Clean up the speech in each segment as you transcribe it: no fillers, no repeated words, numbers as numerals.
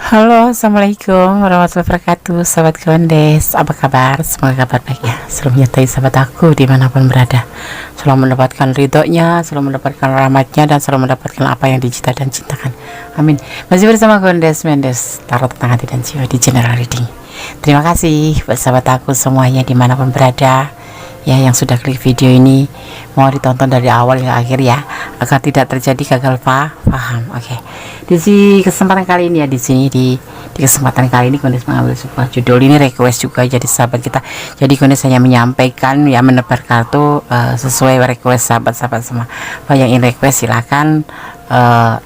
Halo, assalamualaikum warahmatullahi wabarakatuh, sahabat Gondes. Apa kabar? Semoga kabar baik ya. Selalu menyertai sahabat aku dimanapun berada. Selalu mendapatkan ridhonya, selalu mendapatkan rahmatnya, dan selalu mendapatkan apa yang dicita dan cintakan. Amin. Masih bersama Gondes Mendes, tarot tentang hati dan jiwa di general reading. Terima kasih buat sahabat aku semuanya dimanapun berada. Ya, yang sudah klik video ini mau ditonton dari awal hingga akhir ya, agar tidak terjadi gagal paham. Oke. Di kesempatan kali ini ya, di kesempatan kali ini Gondes mengambil sebuah judul, ini request juga jadi sahabat kita. Jadi Gondes hanya menyampaikan ya, menebar kartu sesuai request sahabat-sahabat semua. Yang ingin request silahkan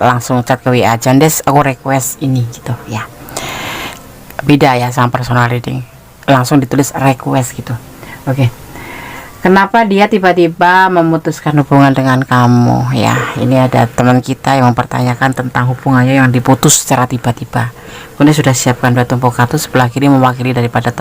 langsung chat ke WA Gondes, aku request ini gitu ya. Beda ya sama personal reading, langsung ditulis request gitu. Oke. Kenapa dia tiba-tiba memutuskan hubungan dengan kamu ya? Ini ada teman kita yang mempertanyakan tentang hubungannya yang diputus secara tiba-tiba. Kemudian sudah siapkan dua tumpuk kartu, sebelah kiri mewakili daripada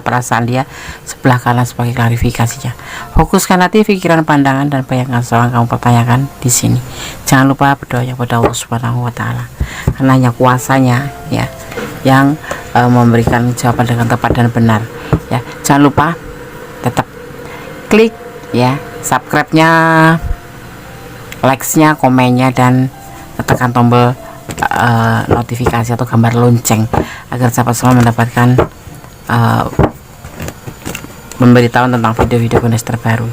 perasaan dia, sebelah kanan sebagai klarifikasinya. Fokuskan hati, pikiran, pandangan, dan bayangkan soal kamu pertanyakan di sini. Jangan lupa berdoa kepada Allah Subhanahu wa Ta'ala, karena hanya kuasanya ya yang memberikan jawaban dengan tepat dan benar ya. Jangan lupa tetap klik ya subscribe-nya, likes-nya, komennya, dan tekan tombol notifikasi atau gambar lonceng agar sahabat semua mendapatkan pemberitahuan tentang video-video Gondes terbaru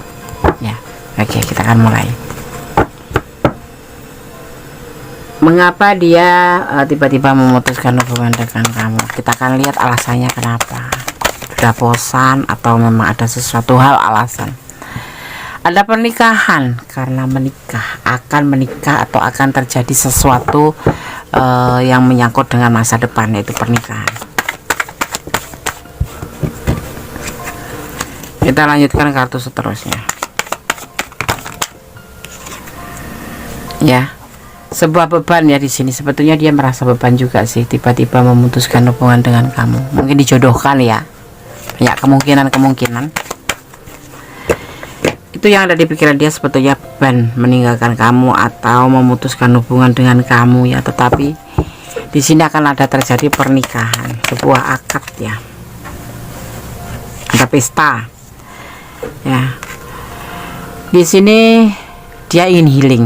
ya. Oke, kita akan mulai. Mengapa dia tiba-tiba memutuskan hubungan dengan kamu? Kita akan lihat alasannya kenapa. Sudah bosan atau memang ada sesuatu hal alasan. Ada pernikahan, karena akan menikah atau akan terjadi sesuatu yang menyangkut dengan masa depan, yaitu pernikahan. Kita lanjutkan kartu seterusnya ya. Sebuah beban ya, di sini sebetulnya dia merasa beban juga sih, tiba-tiba memutuskan hubungan dengan kamu. Mungkin dijodohkan ya, banyak kemungkinan itu yang ada di pikiran dia, sebetulnya beban meninggalkan kamu atau memutuskan hubungan dengan kamu ya. Tetapi di sini akan ada terjadi pernikahan, sebuah akad ya, ada pesta ya. Di sini dia ingin healing,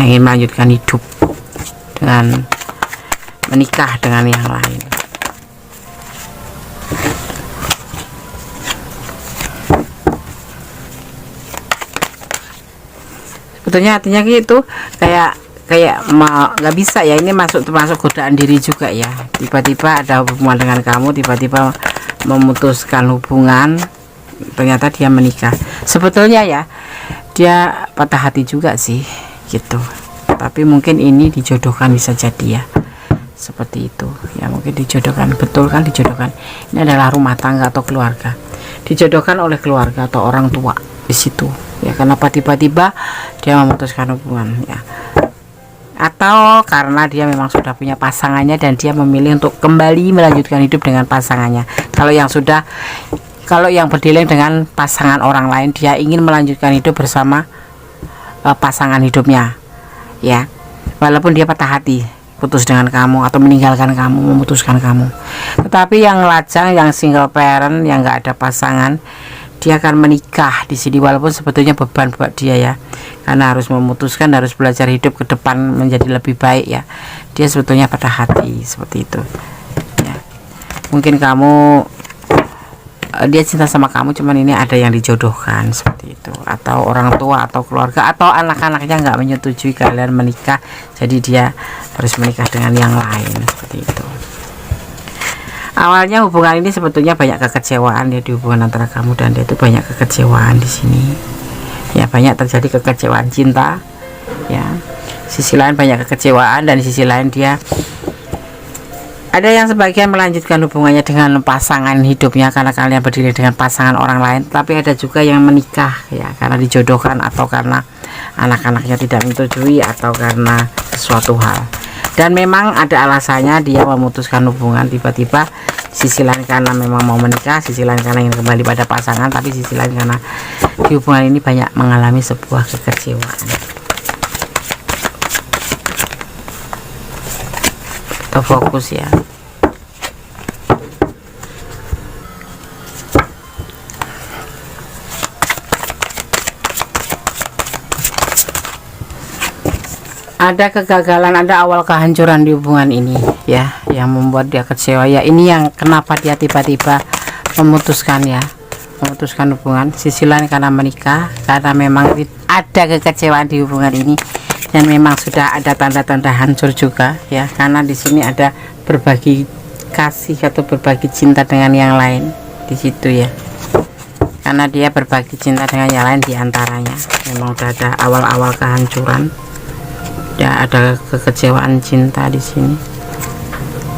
ingin melanjutkan hidup dengan menikah dengan yang lain. Sebetulnya artinya gitu, kayak nggak bisa ya, ini termasuk godaan diri juga ya. Tiba-tiba ada hubungan dengan kamu, tiba-tiba memutuskan hubungan, ternyata dia menikah. Sebetulnya ya dia patah hati juga sih gitu, tapi mungkin ini dijodohkan, bisa jadi ya seperti itu ya. Mungkin dijodohkan, betul kan, dijodohkan. Ini adalah rumah tangga atau keluarga, dijodohkan oleh keluarga atau orang tua di situ ya. Kenapa tiba-tiba dia memutuskan hubungan ya? Atau karena dia memang sudah punya pasangannya dan dia memilih untuk kembali melanjutkan hidup dengan pasangannya. Kalau yang berdileng dengan pasangan orang lain, dia ingin melanjutkan hidup bersama pasangan hidupnya ya, walaupun dia patah hati, putus dengan kamu atau meninggalkan kamu, memutuskan kamu. Tetapi yang lajang, yang single parent, yang nggak ada pasangan, dia akan menikah di sini, walaupun sebetulnya beban buat dia ya, karena harus memutuskan, harus belajar hidup ke depan menjadi lebih baik ya. Dia sebetulnya patah hati seperti itu ya. Mungkin dia cinta sama kamu, cuman ini ada yang dijodohkan seperti itu, atau orang tua atau keluarga atau anak-anaknya nggak menyetujui kalian menikah, jadi dia harus menikah dengan yang lain seperti itu. Awalnya hubungan ini sebetulnya banyak kekecewaan ya, di hubungan antara kamu dan dia itu banyak kekecewaan di sini ya, banyak terjadi kekecewaan cinta ya. Sisi lain banyak kekecewaan, dan di sisi lain dia ada yang sebagian melanjutkan hubungannya dengan pasangan hidupnya karena kalian berdiri dengan pasangan orang lain, tapi ada juga yang menikah ya karena dijodohkan, atau karena anak-anaknya tidak menyetujui, atau karena sesuatu hal. Dan memang ada alasannya dia memutuskan hubungan tiba-tiba. Sisi lain karena memang mau menikah, sisi lain karena ingin kembali pada pasangan, tapi sisi lain karena di hubungan ini banyak mengalami sebuah kekecewaan. fokus ya. Ada kegagalan, ada awal kehancuran di hubungan ini ya, yang membuat dia kecewa ya. Ini yang kenapa dia tiba-tiba memutuskan hubungan. Sisi lain karena menikah, karena memang ada kekecewaan di hubungan ini, dan memang sudah ada tanda-tanda hancur juga ya, karena di sini ada berbagi kasih atau berbagi cinta dengan yang lain di situ ya. Karena dia berbagi cinta dengan yang lain, diantaranya memang sudah ada awal-awal kehancuran. Ya, ada kekecewaan cinta di sini.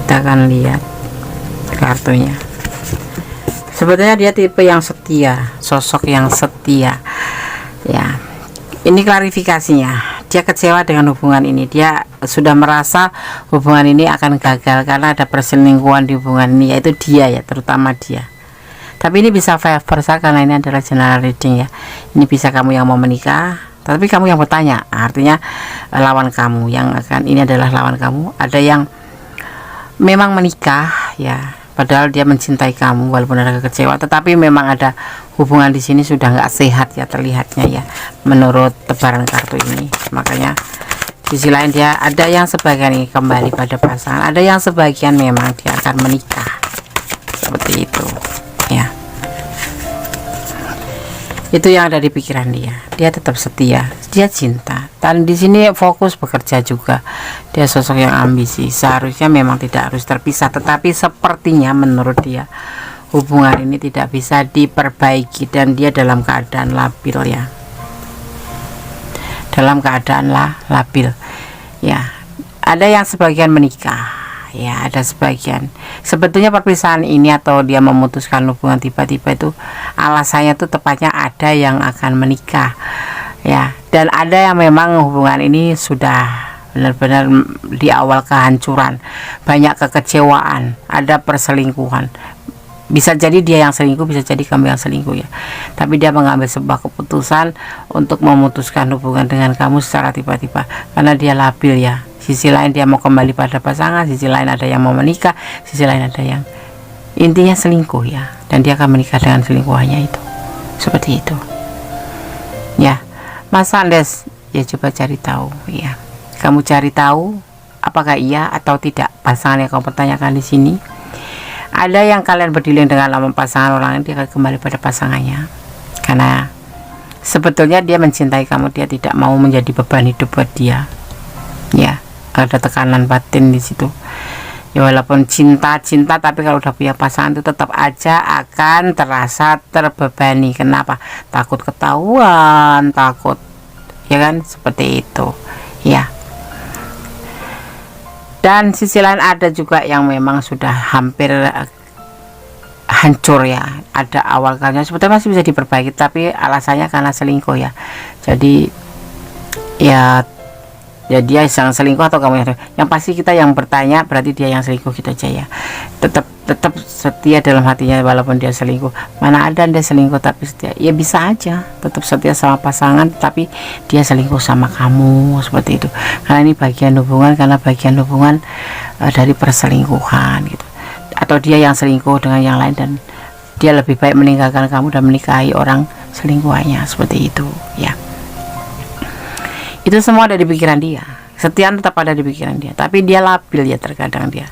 Kita akan lihat kartunya. Sebetulnya dia tipe yang setia, sosok yang setia. Ya, ini klarifikasinya. Dia kecewa dengan hubungan ini. Dia sudah merasa hubungan ini akan gagal karena ada perselingkuhan di hubungan ini, yaitu dia ya, terutama dia. Tapi ini bisa vice versa karena ini adalah general reading ya. Ini bisa kamu yang mau menikah, tapi kamu yang bertanya, artinya lawan kamu yang akan, ini adalah lawan kamu. Ada yang memang menikah ya, padahal dia mencintai kamu walaupun ada kekecewa, tetapi memang ada hubungan di sini sudah nggak sehat ya, terlihatnya ya, menurut tebaran kartu ini. Makanya di sisi lain dia ada yang sebagian ini kembali pada pasangan, ada yang sebagian memang dia akan menikah, seperti itu ya. Itu yang ada di pikiran dia. Dia tetap setia, dia cinta, dan di sini fokus bekerja juga. Dia sosok yang ambisi. Seharusnya memang tidak harus terpisah, tetapi sepertinya menurut dia hubungan ini tidak bisa diperbaiki, dan dia dalam keadaan labil ya. Dalam keadaan labil ya. Ada yang sebagian menikah ya, ada sebagian. Sebetulnya perpisahan ini atau dia memutuskan hubungan tiba-tiba itu alasannya tuh tepatnya ada yang akan menikah ya, dan ada yang memang hubungan ini sudah benar-benar di awal kehancuran, banyak kekecewaan, ada perselingkuhan. Bisa jadi dia yang selingkuh, bisa jadi kamu yang selingkuh ya, tapi dia mengambil sebuah keputusan untuk memutuskan hubungan dengan kamu secara tiba-tiba karena dia labil ya. Sisi lain dia mau kembali pada pasangan, sisi lain ada yang mau menikah, sisi lain ada yang intinya selingkuh ya, dan dia akan menikah dengan selingkuhannya itu, seperti itu ya. Mas Andes ya, coba cari tahu ya, kamu cari tahu apakah iya atau tidak pasangan yang kamu pertanyakan di sini. Ada yang kalian berdiling dengan lama pasangan orang ini, dia akan kembali pada pasangannya karena sebetulnya dia mencintai kamu, dia tidak mau menjadi beban hidup buat dia ya. Ada tekanan batin di situ ya, walaupun cinta tapi kalau udah punya pasangan itu tetap aja akan terasa terbebani. Kenapa? Takut ketahuan, takut ya kan, seperti itu ya. Dan sisi lain ada juga yang memang sudah hampir hancur ya, ada awal kalnya sebetulnya masih bisa diperbaiki, tapi alasannya karena selingkuh ya. Jadi ya dia yang selingkuh atau kamu yang pasti kita yang bertanya, berarti dia yang selingkuh gitu aja ya. Tetap setia dalam hatinya walaupun dia selingkuh. Mana ada dia selingkuh tapi setia? Ya bisa aja tetap setia sama pasangan, tapi dia selingkuh sama kamu, seperti itu. Karena ini bagian hubungan, karena bagian hubungan dari perselingkuhan gitu. Atau dia yang selingkuh dengan yang lain dan dia lebih baik meninggalkan kamu dan menikahi orang selingkuhannya, seperti itu ya. Itu semua ada di pikiran dia. Kesetiaan tetap ada di pikiran dia, tapi dia labil ya, terkadang dia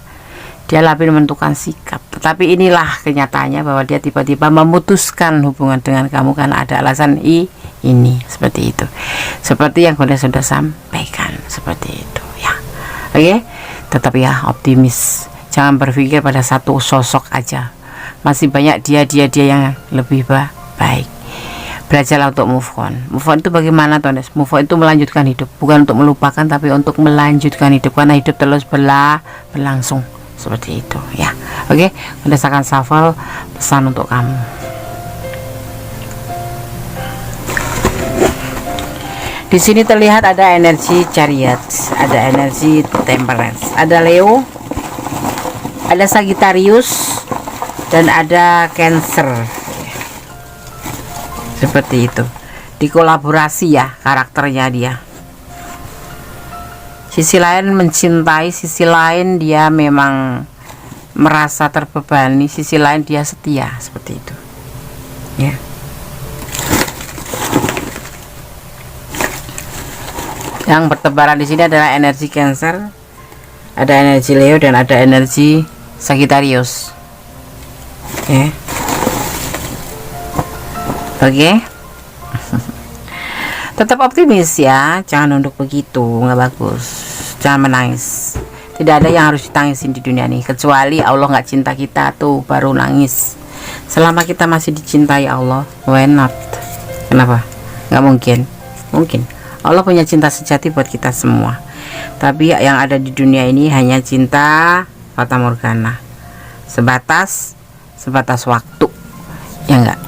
labil menentukan sikap. Tetapi inilah kenyataannya bahwa dia tiba-tiba memutuskan hubungan dengan kamu karena ada alasan ini, seperti itu. Seperti yang sudah sampaikan, seperti itu ya. Oke, tetap ya optimis. Jangan berpikir pada satu sosok aja. Masih banyak dia yang lebih baik. Belajarlah untuk move on. Move on itu bagaimana, Tondes? Move on itu melanjutkan hidup, bukan untuk melupakan, tapi untuk melanjutkan hidup, karena hidup terus berlangsung, seperti itu ya. Oke, berdasarkan shuffle pesan untuk kamu. Di sini terlihat ada energi Chariot, ada energi Temperance, ada Leo, ada Sagittarius, dan ada Cancer. Seperti itu, dikolaborasi ya karakternya dia. Sisi lain mencintai, sisi lain dia memang merasa terbebani, sisi lain dia setia, seperti itu ya. Yang bertebaran di sini adalah energi Cancer, ada energi Leo, dan ada energi Sagittarius. Oke. Tetap optimis ya, jangan nunduk begitu, nggak bagus. Jangan menangis. Tidak ada yang harus ditangisin di dunia ini, kecuali Allah nggak cinta kita tuh baru nangis. Selama kita masih dicintai Allah, why not? Kenapa? Nggak mungkin. Mungkin. Allah punya cinta sejati buat kita semua. Tapi yang ada di dunia ini hanya cinta fata morgana, sebatas waktu, ya enggak?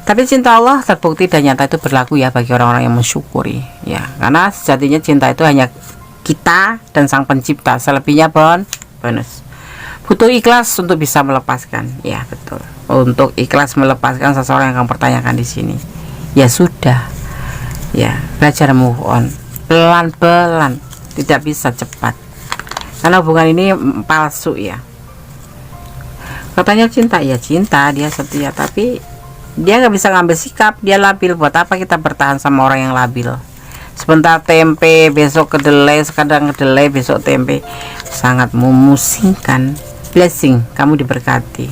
Tapi cinta Allah terbukti dan nyata itu berlaku ya bagi orang-orang yang mensyukuri ya, karena sejatinya cinta itu hanya kita dan Sang Pencipta, selebihnya bonus. Butuh ikhlas untuk bisa melepaskan, ya betul. Untuk ikhlas melepaskan seseorang yang akan pertanyakan di sini, ya sudah, ya belajar move on pelan-pelan, tidak bisa cepat, karena hubungan ini palsu ya. Katanya cinta, ya cinta, dia setia, tapi dia nggak bisa ngambil sikap, dia labil. Buat apa kita bertahan sama orang yang labil? Sebentar tempe, besok kedelai, sekadang kedelai, besok tempe, sangat memusingkan. Blessing, kamu diberkati.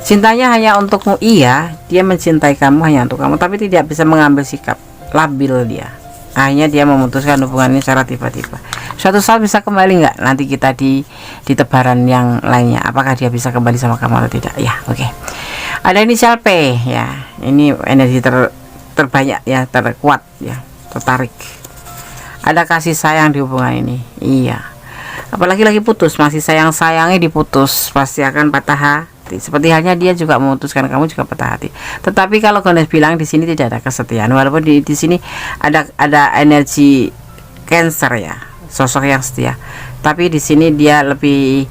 Cintanya hanya untukmu, iya, dia mencintai kamu hanya untuk kamu, tapi tidak bisa mengambil sikap, labil dia. Akhirnya dia memutuskan hubungan ini secara tiba-tiba. Suatu saat bisa kembali nggak? Nanti kita di tebaran yang lainnya, apakah dia bisa kembali sama kamu atau tidak ya. Oke. Ada inisial P ya, ini energi terbanyak ya, terkuat ya, tertarik. Ada kasih sayang di hubungan ini, iya. Apalagi lagi putus, masih sayangnya diputus, pasti akan patah hati. Seperti halnya dia juga memutuskan, kamu juga patah hati. Tetapi kalau Gondes bilang di sini tidak ada kesetiaan, walaupun di sini ada energi Cancer ya, sosok yang setia. Tapi di sini dia lebih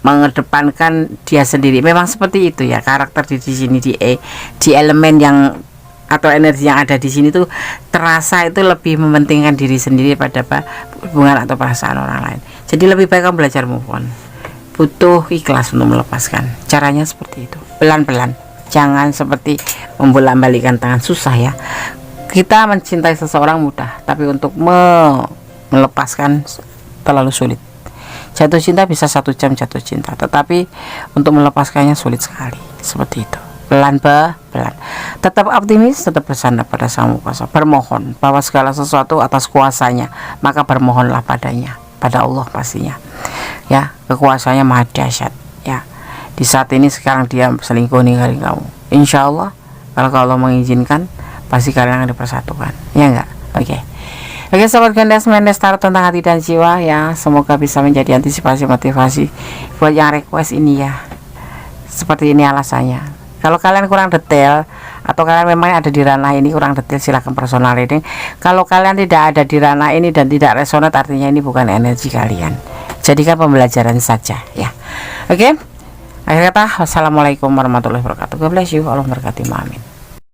mengedepankan dia sendiri. Memang seperti itu ya karakter di sini, di elemen yang atau energi yang ada di sini tuh terasa itu lebih mementingkan diri sendiri pada hubungan atau perasaan orang lain. Jadi lebih baik kamu belajar move on. Butuh ikhlas untuk melepaskan. Caranya seperti itu, pelan-pelan. Jangan seperti membolak-balikan tangan, susah ya. Kita mencintai seseorang mudah, tapi untuk melepaskan terlalu sulit. Jatuh cinta bisa 1 jam jatuh cinta, tetapi untuk melepaskannya sulit sekali. Seperti itu, pelan-pelan. Tetap optimis, tetap bersandar pada Sang Kuasa. Bermohon bahwa segala sesuatu atas kuasanya, maka bermohonlah padanya, pada Allah pastinya. Ya, kekuasaannya maha dahsyat. Ya, di saat ini sekarang dia selingkuh ninggalin kamu. Insya Allah, kalau Allah mengizinkan, pasti kalian akan dipersatukan. Ya enggak? Oke. Oke sobat Gondes, Mendes Tarot tentang hati dan jiwa ya, semoga bisa menjadi antisipasi motivasi buat yang request ini ya. Seperti ini alasannya. Kalau kalian kurang detail atau kalian memang ada di ranah ini kurang detail, silahkan personal reading. Kalau kalian tidak ada di ranah ini dan tidak resonate, artinya ini bukan energi kalian. Jadikan pembelajaran saja ya. Oke. Akhir kata, wassalamualaikum warahmatullahi wabarakatuh. God bless you. Allah memberkati. Amin.